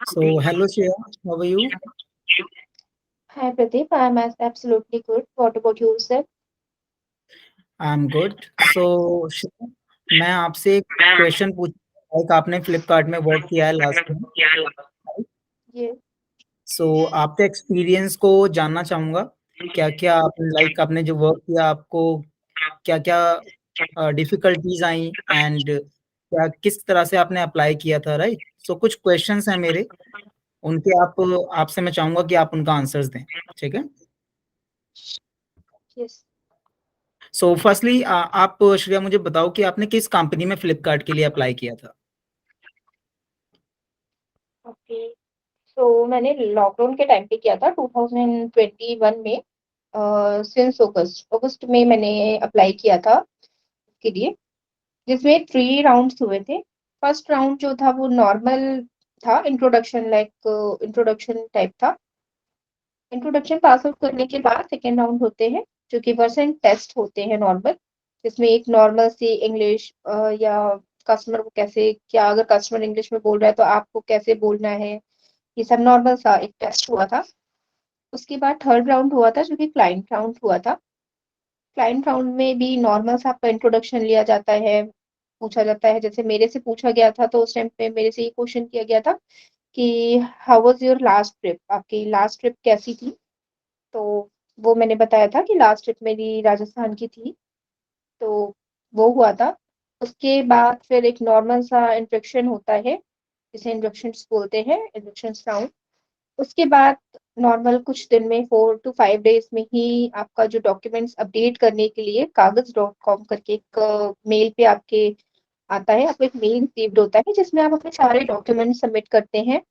So, hello Shreya, how are you? Hi Pradeep, I'm absolutely good. What about you, sir? I'm good. So, Shreya, मैं आपसे एक question पूछ like आपने फ्लिपकार्ट में work किया है लास्ट में, Yes, सो आपके एक्सपीरियंस को जानना चाहूँगा। क्या-क्या आप लाइक आपने जो वर्क किया आपको क्या-क्या डिफिकल्टीज आई एंड क्या किस तरह से आपने अप्लाई किया था, राइट? सो कुछ क्वेश्चंस हैं मेरे, उनके आप आपसे मैं चाहूँगा कि आप उनका आंसर्स दें, ठीक है? yes. सो फर्स्टली आप श्रेया मुझे बताओ कि आपने किस कंपनी में फ्लिपकार्ट के लिए अप्लाई किया था? ओके, तो मैंने लॉकडाउन के टाइम पे किया था 2021 में। सिंस अगस्त में मैंने अप्लाई किया था उसके लिए, जिसमें 3 राउंड्स हुए थे। फर्स्ट राउंड जो था वो नॉर्मल था, इंट्रोडक्शन टाइप था। इंट्रोडक्शन पास आउट करने के बाद सेकेंड राउंड होते हैं, जो कि पर्सन टेस्ट होते हैं नॉर्मल, जिसमें एक नॉर्मल सी इंग्लिश या कस्टमर को कैसे, क्या अगर कस्टमर इंग्लिश में बोल रहा है तो आपको कैसे बोलना है, ये सब नॉर्मल सा एक टेस्ट हुआ था। उसके बाद थर्ड राउंड हुआ था, जो कि क्लाइंट राउंड हुआ था। क्लाइंट राउंड में भी नॉर्मल सा आपका इंट्रोडक्शन लिया जाता है, पूछा जाता है। जैसे मेरे से पूछा गया था तो उस टाइम पे मेरे से ये क्वेश्चन किया गया था कि how was your last trip, आपकी लास्ट ट्रिप कैसी थी। तो वो मैंने बताया था कि लास्ट ट्रिप मेरी राजस्थान की थी। तो वो हुआ था। उसके बाद फिर एक नॉर्मल सा इंट्रोडक्शन होता है, जिसे इंट्रोडक्शंस बोलते हैं, इंट्रोडक्शंस राउंड। उसके बाद नॉर्मल कुछ दिन में 4 to 5 डेज में ही आपका जो डॉक्यूमेंट्स अपडेट करने के लिए कागज.com करके एक मेल पे आपके आता है, आपको एक मेल रिसीव्ड होता है जिसमें आप अपने सारे डॉक्यूमेंट सबमिट करते हैं।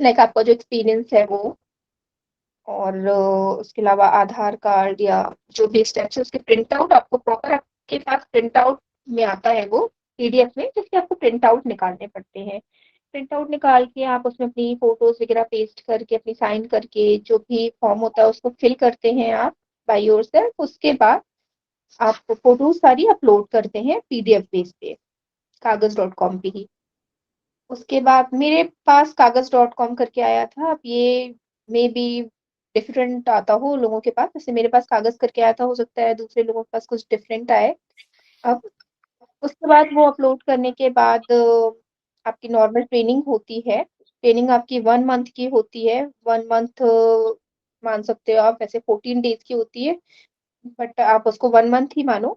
लाइक आपका जो एक्सपीरियंस है वो, और उसके अलावा आधार कार्ड या जो भी स्टेप्स है उसके प्रिंट आउट आपको प्रॉपर आपके पास प्रिंट आउट में आता है, वो पीडीएफ में, जिसके आपको प्रिंट आउट निकालने पड़ते हैं। प्रिंट आउट निकाल के आप उसमें अपनी फोटोज वगैरह पेस्ट करके, अपनी साइन करके, जो भी फॉर्म होता है उसको फिल करते हैं आप बाय योरसेल्फ। उसके बाद आप फोटोज सारी अपलोड करते हैं पीडीएफ बेस पे, कागज.com पे ही। उसके बाद मेरे पास कागज.com करके आया था। अब ये मे बी डिफरेंट आता हो लोगों के पास, जैसे मेरे पास कागज करके आया था, हो सकता है दूसरे लोगों के पास कुछ डिफरेंट आए। अब उसके बाद वो अपलोड करने के बाद आपकी नॉर्मल ट्रेनिंग होती है। ट्रेनिंग आपकी 1 मंथ की होती है। 1 मंथ मान सकते हो आप, वैसे 14 डेज की होती है, बट आप उसको 1 मंथ ही मानो।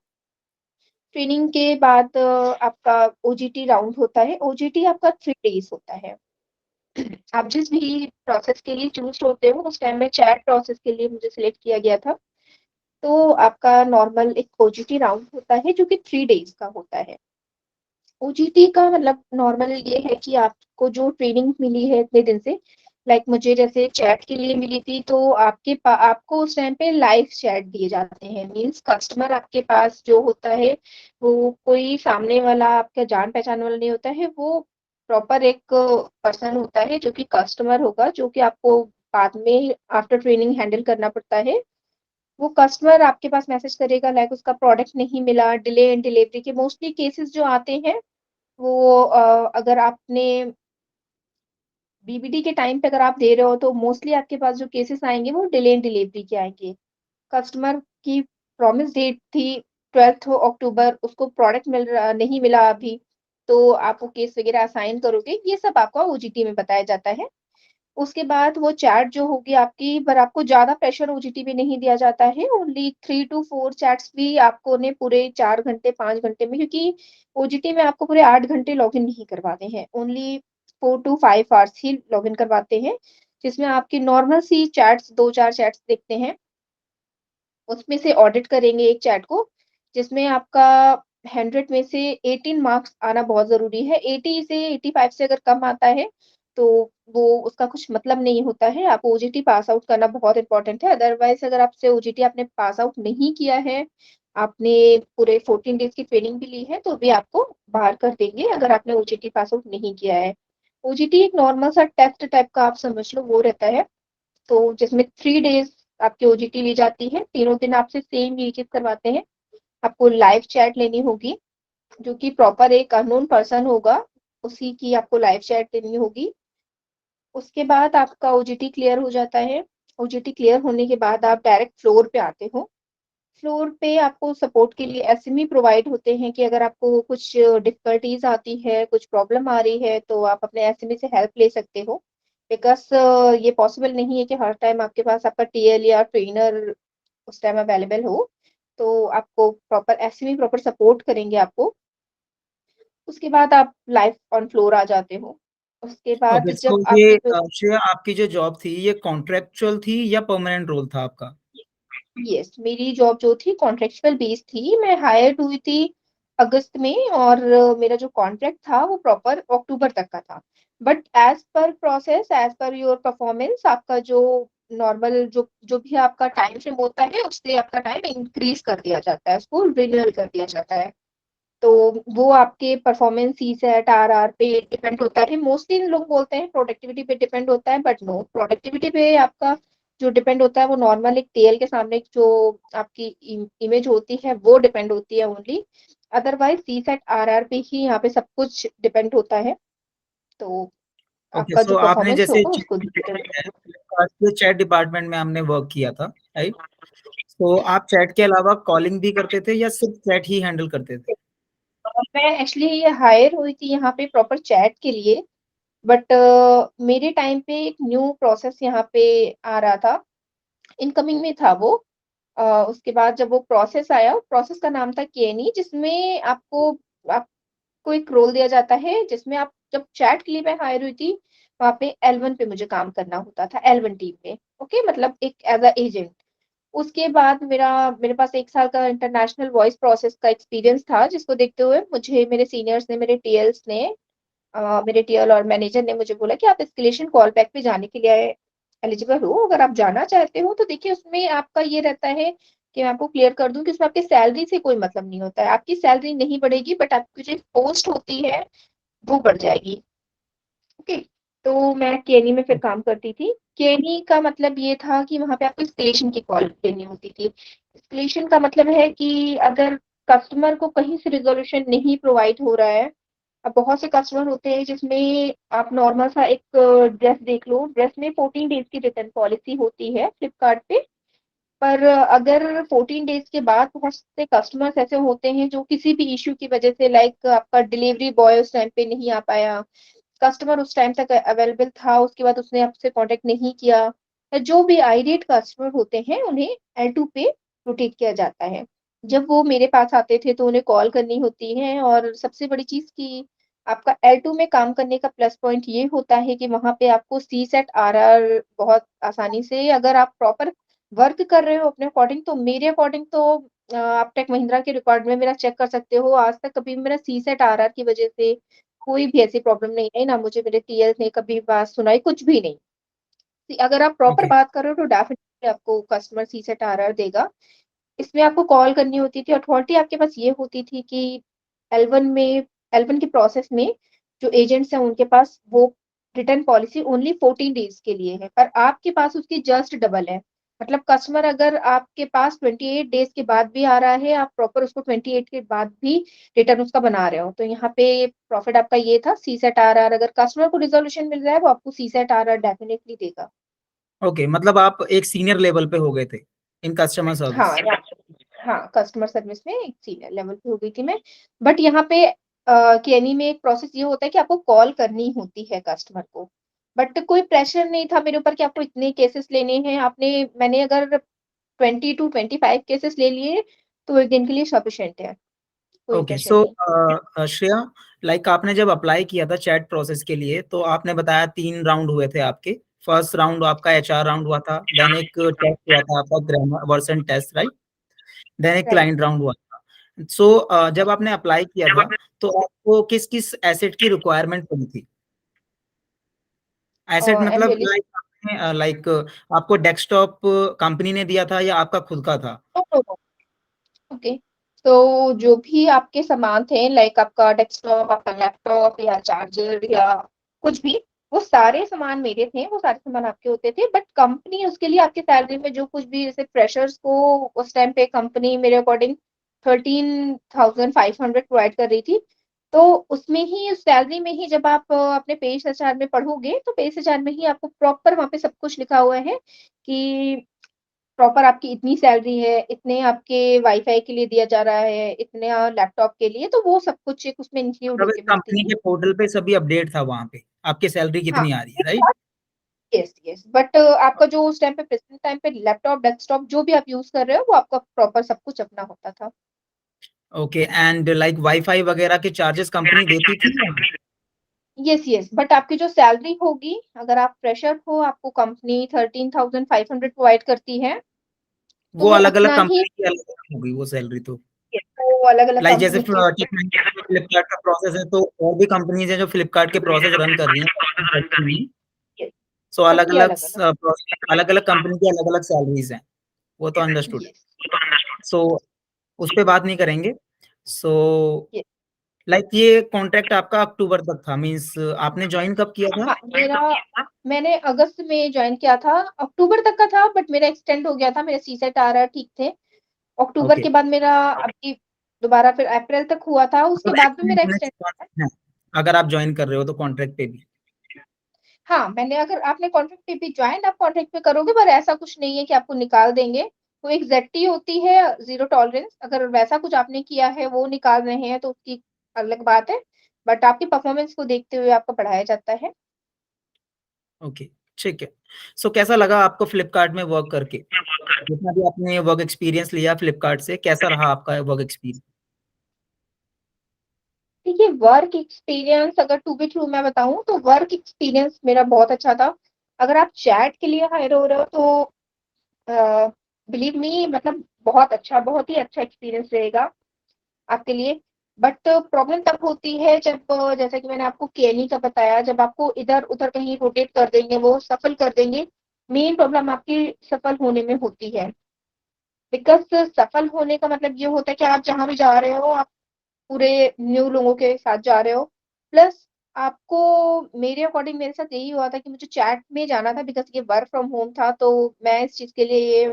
ट्रेनिंग के बाद आपका ओजीटी राउंड होता है। ओजीटी आपका 3 डेज होता है। आप जिस भी प्रोसेस के लिए चूज होते हो, उस टाइम में चैट प्रोसेस के लिए मुझे सिलेक्ट किया गया था। तो आपका नॉर्मल एक ओजीटी राउंड होता है, जो कि 3 डेज का होता है। ओजीटी का मतलब नॉर्मल ये है कि आपको जो ट्रेनिंग मिली है इतने दिन से, लाइक मुझे जैसे चैट के लिए मिली थी, तो आपको उस टाइम पे लाइव चैट दिए जाते हैं। मींस कस्टमर आपके पास जो होता है, वो कोई सामने वाला आपका जान पहचान वाला नहीं होता है, वो प्रॉपर एक पर्सन होता है जो कि कस्टमर होगा, जो कि आपको बाद में आफ्टर ट्रेनिंग हैंडल करना पड़ता है। वो कस्टमर आपके पास मैसेज करेगा, लाइक उसका प्रोडक्ट नहीं मिला, डिले इन डिलीवरी के मोस्टली केसेस जो आते हैं, वो अगर आपने बीबीडी के टाइम पे अगर आप दे रहे हो, तो मोस्टली आपके पास जो केसेस आएंगे वो डिले इन डिलीवरी के आएंगे। कस्टमर की प्रॉमिस डेट थी 12 अक्टूबर, उसको प्रोडक्ट नहीं मिला अभी, तो आप वो केस वगैरह असाइन करोगे, ये सब आपको ओजीटी में बताया जाता है। उसके बाद वो चैट जो होगी आपकी, पर आपको ज्यादा प्रेशर ओजीटी में नहीं दिया जाता है। ओनली 3 to 4 चैट्स भी आपको ने पूरे 4 घंटे 5 घंटे में, क्योंकि ओजीटी में आपको पूरे 8 घंटे लॉग इन नहीं करवाते हैं, only 4 to 5 hours he log in करवाते हैं, जिसमें आपकी नॉर्मल सी चैट्स, 2 4 चैट्स देखते हैं। उसमें से ऑडिट करेंगे एक चैट को, जिसमें आपका 100 में से 18 मार्क्स आना बहुत जरूरी है। 80 से 85 से अगर कम आता है, तो वो उसका कुछ मतलब नहीं होता है। आप ओजीटी पास आउट करना बहुत इंपॉर्टेंट है। अदरवाइज अगर आपसे ओजीटी आपने पास आउट नहीं किया है, आपने पूरे 14 डेज की ट्रेनिंग भी ली है, तो भी आपको बाहर कर देंगे अगर आपने ओजीटी पास आउट नहीं किया है। ओजीटी एक नॉर्मल सा टेस्ट टाइप का आप समझ लो, वो रहता है। तो जिसमें 3 डेज आपकी ओजीटी ली जाती है। तीनों दिन आपसे सेम ये चीज करवाते हैं। आपको लाइव चैट लेनी होगी, जो कि प्रॉपर एक अननोन पर्सन होगा, उसी की आपको लाइव चैट लेनी होगी। उसके बाद आपका ओजीटी क्लियर हो जाता है। ओजीटी क्लियर होने के बाद आप डायरेक्ट फ्लोर पे आते हो। फ्लोर पे आपको सपोर्ट के लिए एसएमई प्रोवाइड होते हैं कि अगर आपको कुछ डिफिकल्टीज आती है, कुछ प्रॉब्लम आ रही है, तो आप अपने एसएमई से हेल्प ले सकते हो। बिकॉज ये पॉसिबल नहीं है कि हर टाइम आपके पास आपका टीएल या ट्रेनर उस टाइम अवेलेबल हो। तो आपको प्रॉपर एसएमई प्रॉपर सपोर्ट करेंगे आपको। उसके बाद आप लाइव ऑन फ्लोर आ जाते हो। उसके बाद ओके, सो जब ये आपकी जो श्रेया, आपकी जो जॉब थी ये कॉन्ट्रेक्चुअल थी या परमानेंट रोल था आपका? यस, मेरी जॉब जो थी कॉन्ट्रेक्चुअल बेस थी। मैं हायर्ड हुई थी अगस्त में, और मेरा जो कॉन्ट्रैक्ट था वो प्रॉपर अक्टूबर तक का था। But as per process, as per your performance, आपका जो नॉर्मल जो जो भी आपका टाइम फ्रेम होता है उससे आपका टाइम इंक्रीज कर दिया जाता है, उसको रिन्यूअल कर दिया जाता है। तो वो आपके परफॉर्मेंस सीसैट आरआर पे डिपेंड होता है। मोस्टली लोग बोलते हैं प्रोडक्टिविटी पे डिपेंड होता है, बट नो, प्रोडक्टिविटी पे आपका जो डिपेंड होता है वो नॉर्मल एक टेल के सामने जो आपकी इमेज होती है वो डिपेंड होती है ओनली। अदरवाइज सीसैट आरआर पे ही यहाँ पे सब कुछ डिपेंड होता है। तो ओके, आपका सो जो आपने परफॉर्मेंस जैसे होगा उसको चैट डिपार्टमेंट में हमने वर्क किया था, राइट? तो आप चैट के अलावा कॉलिंग भी करते थे या सिर्फ चैट ही हैंडल करते थे? मैं एक्चुअली हायर हुई थी यहाँ पे प्रॉपर चैट के लिए। बट मेरे टाइम पे एक न्यू प्रोसेस यहाँ पे आ रहा था, इनकमिंग में था वो। उसके बाद जब वो प्रोसेस आया, प्रोसेस का नाम था केनी, जिसमें आपको एक रोल दिया जाता है जिसमें आप, जब चैट के लिए मैं हायर हुई थी वहाँ पे L1 पे मुझे काम करना होता था, L1 टीम में। ओके, मतलब एक एज अ एजेंट। उसके बाद मेरे पास 1 साल का इंटरनेशनल वॉइस प्रोसेस का एक्सपीरियंस था, जिसको देखते हुए मुझे मेरे सीनियर्स ने, मेरे टीएल्स ने, मेरे टीएल और मैनेजर ने मुझे बोला कि आप एस्केलेशन कॉल बैक पे जाने के लिए एलिजिबल हो। अगर आप जाना चाहते हो तो देखिए, उसमें आपका ये रहता है कि मैं आपको क्लियर कर दूं कि उसमें आपकी सैलरी से कोई मतलब नहीं होता है। आपकी सैलरी नहीं बढ़ेगी, बट आपकी जो पोस्ट होती है वो बढ़ जाएगी। ओके। तो मैं केनी में फिर काम करती थी। केनी का मतलब ये था कि वहां पे आपको एस्केलेशन की कॉल देनी होती थी। एस्केलेशन का मतलब है कि अगर कस्टमर को कहीं से रिजोल्यूशन नहीं प्रोवाइड हो रहा है। अब बहुत से कस्टमर होते हैं जिसमें आप नॉर्मल सा एक ड्रेस देख लो, ड्रेस में 14 डेज की रिटर्न पॉलिसी होती है फ्लिपकार्ट पे। पर अगर 14 डेज के बाद बहुत से कस्टमर्स ऐसे होते हैं जो किसी भी इश्यू की वजह से, लाइक आपका डिलीवरी बॉय उस टाइम पे नहीं आ पाया, कस्टमर उस टाइम तक अवेलेबल था, उसके बाद उसने आपसे कांटेक्ट नहीं किया, या जो भी आइरेट कस्टमर होते हैं उन्हें L2 पे रोटेट किया जाता है। जब वो मेरे पास आते थे तो उन्हें कॉल करनी होती है। और सबसे बड़ी चीज की, आपका L2 में काम करने का प्लस पॉइंट ये होता है कि वहां पे आपको सी सेट आरआर बहुत आसानी से, अगर आप प्रॉपर वर्क कर रहे हो अपने अकॉर्डिंग, तो मेरे अकॉर्डिंग तो आप टेक महिंद्रा के रिकॉर्ड में मेरा चेक कर सकते हो, आज तक कभी मेरा सी सेट आरआर की वजह से कोई भी ऐसी प्रॉब्लम नहीं आई, ना मुझे मेरे टीएल ने कभी बात सुनाई, कुछ भी नहीं। अगर आप प्रॉपर ओके। बात कर रहे हो तो डेफिनेटली आपको कस्टमर सी सेट आरआर देगा। इसमें आपको कॉल करनी होती थी। अथॉरिटी आपके पास ये होती थी कि L1 में, L1 के प्रोसेस में जो एजेंट्स हैं उनके पास वो रिटर्न पॉलिसी ओनली 14 डेज के लिए है, पर आपके पास उसकी जस्ट डबल है। मतलब कस्टमर अगर आपके पास 28 डेज के बाद भी आ रहा है, आप प्रॉपर उसको 28 के बाद भी रिटर्न उसका बना रहे हो, तो यहाँ पे प्रॉफिट आपका ये था। सी सेट आर आर, अगर कस्टमर को रिजोल्यूशन मिल रहा है वो आपको सी सेट आर आर डेफिनेटली देगा। ओके, मतलब आप एक सीनियर लेवल पे हो गए थे इन कस्टमर हाँ, सर्विस। हाँ, कस्टमर सर्विस में एक सीनियर लेवल पे हो गई थी मैं। बट यहाँ पे केनी में एक प्रोसेस ये होता है कि आपको कॉल करनी होती है कस्टमर को। बट कोई प्रेशर नहीं था मेरे ऊपर कि आपको इतने केसेस लेने हैं। मैंने अगर 20 to 25 केसेस ले लिए तो एक दिन के लिए सफिशिएंट है, कोई ओके, प्रेशर सो नहीं। श्रेया, लाइक आपने जब अप्लाई किया था चैट प्रोसेस के लिए तो आपने बताया 3 राउंड हुए थे आपके। फर्स्ट राउंड आपका एचआर राउंड हुआ था, देन एक टेस्ट हुआ था आपका grammar version test, right? Then एक राइट। क्लाइंट राउंड हुआ था। सो जब आपने अप्लाई किया था तो आपको किस किस एसेट की रिक्वायरमेंट पड़ी थी? एसेट आई एम मतलब रियली लाइक आपको डेस्कटॉप कंपनी ने दिया था या आपका खुद का था? ओके। तो जो भी आपके सामान थे, लाइक आपका डेस्कटॉप, आपका लैपटॉप या चार्जर या कुछ भी, वो सारे सामान मेरे थे, वो सारे सामान आपके होते थे। बट कंपनी उसके लिए आपकी सैलरी में जो कुछ भी, जैसे फ्रेशर्स को उस टाइम पे कंपनी मेरे अकॉर्डिंग 13,500 प्रोवाइड कर रही थी। तो उसमें ही सैलरी में ही जब आप अपने पेज एचआर में पढ़ोगे तो पेज एचआर में ही आपको प्रॉपर वहाँ पे सब कुछ लिखा हुआ है कि प्रॉपर आपकी इतनी सैलरी है, इतने आपके वाईफाई के लिए दिया जा रहा है, इतने लैपटॉप के लिए, तो वो सब कुछ एक उसमें इंक्लूड मतलब होके मिलती कंपनी थी। के पोर्टल पे सभी अपडेट था वहाँ पे, आपकी सैलरी हाँ, कितनी आ रही है, राइट? यस यस, बट आपका जो उस टाइम पे प्रेजेंट टाइम पे लैपटॉप, डेस्कटॉप जो भी आप यूज़ कर रहे हो, वो आपका प्रॉपर सब कुछ अपना होता था। ओके, एंड लाइक वाईफाई वगैरह के चार्जेस कंपनी देती थी या? यस यस, बट आपकी जो सैलरी होगी, अगर आप फ्रेशर हो, आपको कंपनी 13,500 प्रोवाइड करती है, तो वो वो अलग-अलग उतना ही, कंपनी की अलग होगी वो सैलरी तो। वो अलग-अलग लाइक जैसे कंपनी की। फ्लिपकार्ट का प्रोसेस है, तो और भी कंपनीज हैं जो फ्लिपकार्ट के प्रोसेस रन कर रही हैं। यस, सो सबकी अलग-अलग अलग-अलग। अलग-अलग कंपनी की अलग-अलग सैलरीज हैं, वो तो अंडरस्टूड है। यस, सो उस पे बात नहीं करेंगे। So yes. लाइक ये कॉन्ट्रैक्ट आपका अक्टूबर तक था, मीन्स आपने ज्वाइन कब किया था? हाँ, मैंने अगस्त में जॉइन किया था, अक्टूबर तक का था, बट मेरा एक्सटेंड हो गया था, मेरे सीसेट आ रहा ठीक थे। अक्टूबर ओके, के बाद मेरा अभी दोबारा फिर अप्रैल तक हुआ था, उसके मतलब बाद भी एक्सटेंड मेरा होने के एक्सटेंड हुआ है। चांसेस हैं, अगर आप ज्वाइन कर रहे हो तो कॉन्ट्रैक्ट पे भी। हाँ, मैंने, अगर आपने कॉन्ट्रैक्ट पे भी ज्वाइन आप कॉन्ट्रैक्ट पे करोगे, पर ऐसा कुछ नहीं है कि आपको निकाल देंगे। वो एक ज़ेडटी होती है, ज़ीरो टॉलरेंस, अगर वैसा कुछ आपने किया है, वो निकाल रहे हैं तो उसकी अलग बात है, बट आपकी परफॉर्मेंस को देखते हुए आपका बढ़ाया जाता है। ओके, ठीक है। सो कैसा लगा आपको फ्लिपकार्ट में वर्क करके? जितना भी आपने वर्क एक्सपीरियंस लिया फ्लिपकार्ट से, कैसा रहा आपका वर्क एक्सपीरियंस? देखिए, वर्क एक्सपीरियंस अगर टू बी ट्रू मैं बताऊँ तो वर्क एक्सपीरियंस मेरा बहुत अच्छा था। अगर आप चैट के लिए हायर हो रहे हो तो बिलीव मी, मतलब बहुत ही अच्छा एक्सपीरियंस रहेगा आपके लिए। बट प्रॉब्लम तब होती है जब जैसा कि मैंने आपको केनी का बताया, जब आपको इधर-उधर कहीं रोटेट कर देंगे, वो सफल कर देंगे। मेन प्रॉब्लम आपकी सफल होने में होती है। बिकॉज़ सफल होने का मतलब ये होता है कि आप जहाँ भी जा रहे हो, आप पूरे न्यू लोगों के साथ जा रहे हो। प्लस आपको, मेरे अकॉर्डिंग मेरे साथ यही हुआ था कि मुझे चैट में जाना था, बिकॉज़ ये वर्क फ्रॉम होम था, तो मैं इस चीज़ के लिए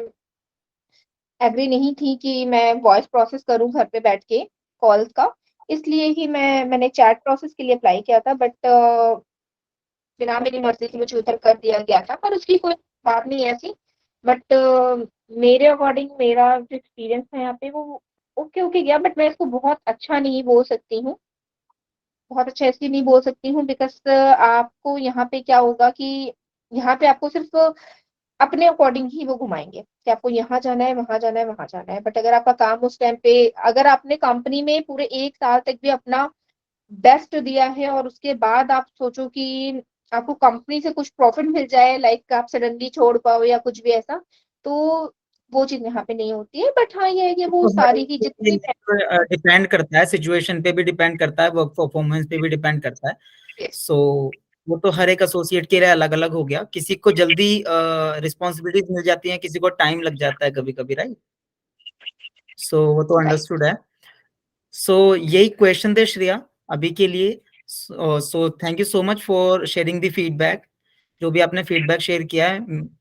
एग्री नहीं थी कि मैं वॉइस प्रोसेस करूँ घर पे बैठ के कॉल्स का। इसलिए ही मैंने चैट प्रोसेस के लिए अप्लाई किया था, बट बिना मेरी मर्ज़ी के मुझे उधर कर दिया गया था, पर उसकी कोई बात नहीं है ऐसी। बट मेरे अकॉर्डिंग मेरा जो एक्सपीरियंस था यहाँ पे, वो ओके गया, बट मैं इसको बहुत अच्छा नहीं बोल सकती हूँ। बहुत अच्छा इसलिए नहीं बोल सकती हूँ बिकॉज़ आपको यहाँ पे क्या होगा कि यहाँ पे आपको सिर्फ़ अपने अकॉर्डिंग ही वो घुमाएँगे कि आपको यहाँ जाना है, वहाँ जाना है, वहाँ जाना है। बट अगर आपका काम उस टाइम पे, अगर आपने कंपनी में पूरे 1 साल तक भी अपना बेस्ट दिया है और उसके बाद आप सोचो कि आपको कंपनी से कुछ प्रॉफ़िट मिल जाए, लाइक आप सडनली छोड़ पाओ या कुछ भी ऐसा, तो वो चीज़ यहाँ पे नहीं होती है। बट हाँ, ये है कि वो तो है, सारी की जितनी डिपेंड करता है, सिचुएशन पे भी डिपेंड करता है, वर्क परफॉर्मेंस पे भी डिपेंड करता है। सो वो तो हर एक एसोसिएट के लिए अलग-अलग हो गया। किसी को जल्दी रिस्पॉन्सिबिलिटीज मिल जाती हैं, किसी को टाइम लग जाता है कभी-कभी, राइट? सो वो तो राइट। अंडरस्टूड है। सो यही क्वेश्चन थे श्रेया अभी के लिए। सो thank you so much for sharing the feedback. जो भी आपने फीडबैक शेयर किया है,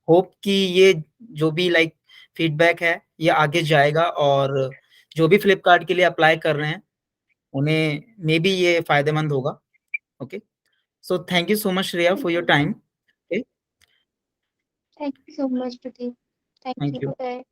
होप कि ये जो भी लाइक फीडबैक है ये आगे जाएगा, और जो भी फ्लिपकार्ट के लिए अप्लाई कर रहे हैं उन्हें मे बी ये फायदेमंद होगा। Okay, so thank you so much Shreya for your time. Okay, thank you so much Pradeep. Thank thank you. You. Bye.